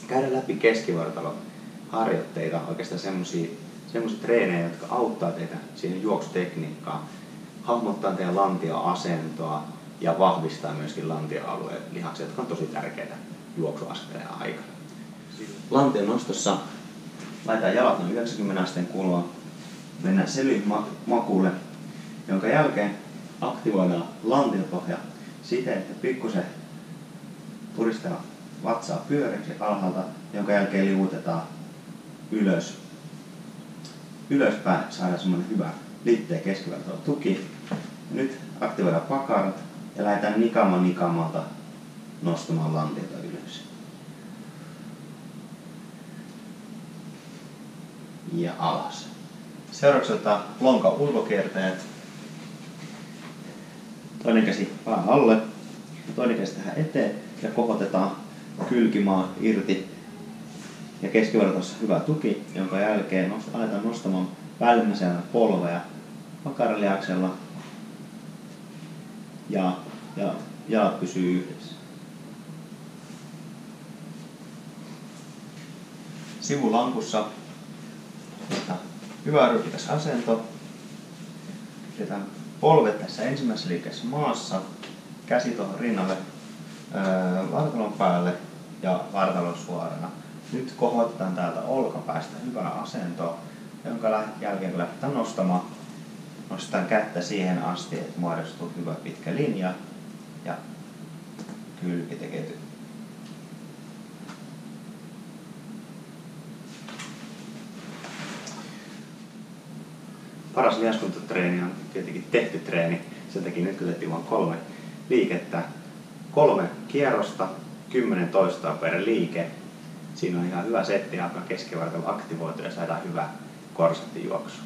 käydä läpi keskivartaloharjoitteita, oikeastaan semmoisia treenejä, jotka auttaa teitä siihen juoksutekniikkaan, hahmottaa teidän lantioasentoa ja vahvistaa myöskin lantioalueen lihaksia, jotka on tosi tärkeitä juoksuaskeleen aikana. Lantion nostossa laitetaan jalat noin 90 asteen kulmaan, mennään selymakuulle, jonka jälkeen aktivoidaan lantiopohja siten, että pikkusen puristetaan vatsaa pyöreäksi alhaalta, jonka jälkeen liuutetaan ylöspäin, saadaan semmoinen hyvä liitteen keskivartalon tuki. Ja nyt aktivoidaan pakarat ja lähdetään nikamalta nostamaan lantiota ylös. Ja alas. Seuraavaksi otetaan lonkan ulkokiertäjät. Toinen käsi pään alle ja toinen käsi tähän eteen ja kohotetaan kylkimaa irti. Ja keskivartalossa hyvä tuki, jonka jälkeen aletaan nostamaan välimmäisenä polvea pakaralihaksella ja jalat pysyy yhdessä. Sivulankussa hyvä ryhdikäs asento. Pidetään polvet tässä ensimmäisessä liikkeessä maassa, käsi tuohon rinnalle, vartalon päälle ja vartalon suorana. Nyt kohotetaan täältä olkapäästä hyvää asentoa, jonka jälkeen kun lähdetään nostamaan, nostetaan kättä siihen asti, että muodostuu hyvä pitkä linja ja kylki tekee työn. Paras lihaskuntatreeni on tietenkin tehty treeni, sen takia nyt kun tehtiin vain 3 liikettä, 3 kierrosta, 10 toistoa per liike. Siinä on ihan hyvä setti, alkaa keskivartalo aktivoitua ja saadaan hyvä korsattijuoksu.